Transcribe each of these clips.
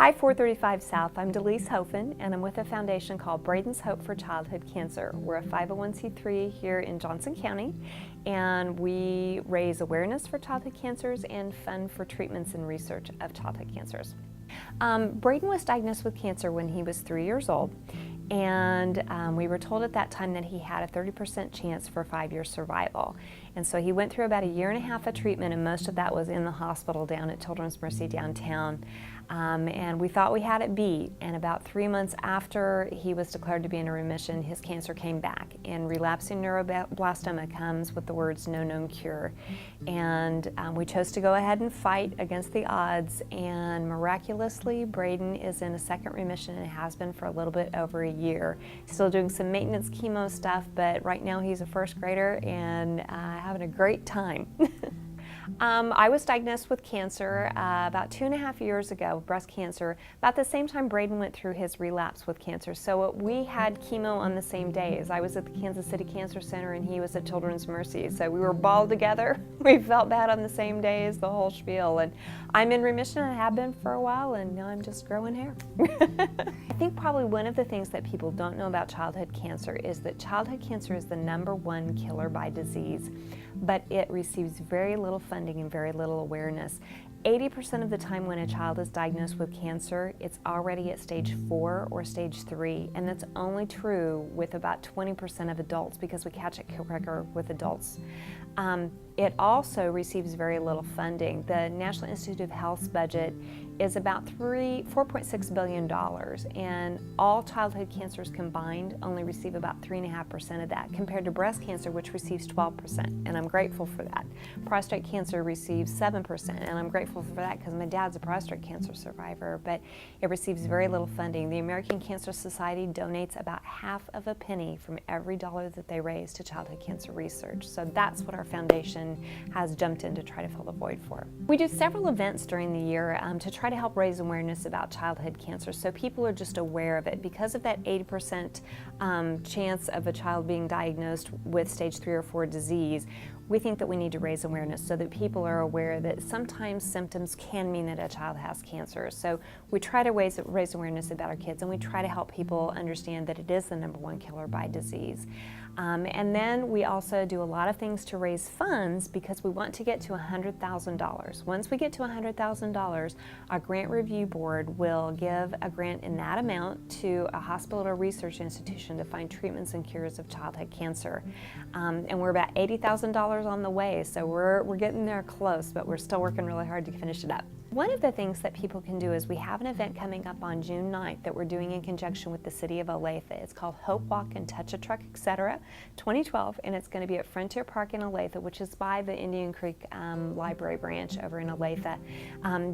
Hi, 435 South. I'm Deliece Hofen, and I'm with a foundation called Braden's Hope for Childhood Cancer. We're a 501c3 here in Johnson County, and we raise awareness for childhood cancers and fund for treatments and research of childhood cancers. Braden was diagnosed with cancer when he was 3 years old, and we were told at that time that he had a 30% chance for 5-year survival. And so he went through about 1.5 years of treatment, and most of that was in the hospital down at Children's Mercy downtown. And we thought we had it beat, and about 3 months after he was declared to be in a remission, his cancer came back. And relapsing neuroblastoma comes with the words no known cure. And we chose to go ahead and fight against the odds, and miraculously Braden is in a second remission and has been for a little bit over a year. Still doing some maintenance chemo stuff, but right now he's a first grader and having a great time. I was diagnosed with cancer about 2.5 years ago, breast cancer, about the same time Braden went through his relapse with cancer. So we had chemo on the same days. I was at the Kansas City Cancer Center and he was at Children's Mercy. So we were balled together. We felt bad on the same days, the whole spiel. And I'm in remission and have been for a while, and now I'm just growing hair. I think probably one of the things that people don't know about childhood cancer is that childhood cancer is the #1 killer by disease, but it receives very little funding and very little awareness. 80% of the time when a child is diagnosed with cancer, it's already at stage 4 or stage 3, and that's only true with about 20% of adults because we catch it quicker with adults. It also receives very little funding. The National Institute of Health's budget is about $4.6 billion, and all childhood cancers combined only receive about 3.5% of that, compared to breast cancer, which receives 12%, and I'm grateful for that. Prostate cancer receives 7%, and I'm grateful for that because my dad's a prostate cancer survivor, but it receives very little funding. The American Cancer Society donates about half of a penny from every dollar that they raise to childhood cancer research, so that's what our foundation has jumped in to try to fill the void for. We do several events during the year to try to help raise awareness about childhood cancer, so people are just aware of it. Because of that 80% chance of a child being diagnosed with stage 3 or 4 disease, we think that we need to raise awareness so that people are aware that sometimes symptoms can mean that a child has cancer. So we try to raise awareness about our kids, and we try to help people understand that it is the #1 killer by disease. And then we also do a lot of things to raise funds because we want to get to $100,000. Once we get to $100,000, our grant review board will give a grant in that amount to a hospital or research institution to find treatments and cures of childhood cancer. And we're about $80,000 on the way, so we're getting there close, but we're still working really hard to finish it up. One of the things that people can do is we have an event coming up on June 9th that we're doing in conjunction with the City of Olathe. It's called Hope Walk and Touch a Truck, Etc. 2012, and it's going to be at Frontier Park in Olathe, which is by the Indian Creek Library branch over in Olathe.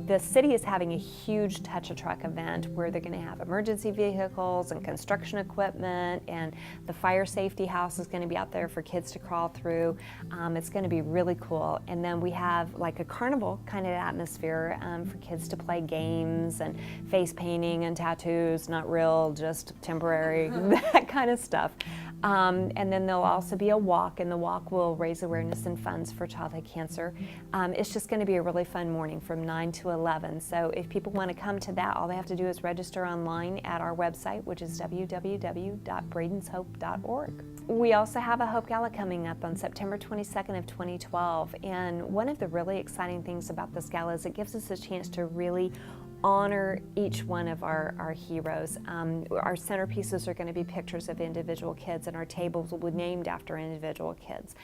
The city is having a huge Touch a Truck event where they're going to have emergency vehicles and construction equipment, and the fire safety house is going to be out there for kids to crawl through. It's going to be really cool. And then we have like a carnival kind of atmosphere for kids to play games and face painting and tattoos, not real, just temporary, that kind of stuff. And then there'll also be a walk, and the walk will raise awareness and funds for childhood cancer. It's just going to be a really fun morning from 9 to 11. So if people want to come to that, all they have to do is register online at our website, which is www.bradenshope.org. We also have a Hope Gala coming up on September 22nd of 2012, and one of the really exciting things about this gala is it gives us a chance to really honor each one of our heroes. Our centerpieces are going to be pictures of individual kids, and our tables will be named after individual kids.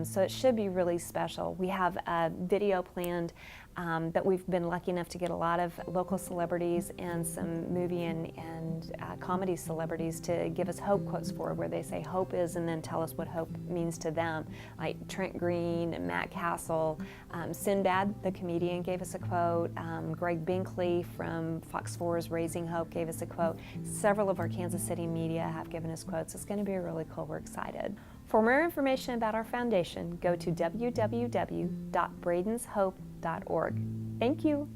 So it should be really special. We have a video planned that we've been lucky enough to get a lot of local celebrities and some movie and comedy celebrities to give us hope quotes for, where they say hope is and then tell us what hope means to them. Like Trent Green and Matt Castle, Sinbad the comedian gave us a quote, Greg Binkley from Fox 4's Raising Hope gave us a quote. Several of our Kansas City media have given us quotes. It's going to be really cool. We're excited. For more information about our foundation, go to www.bradenshope.org. Thank you.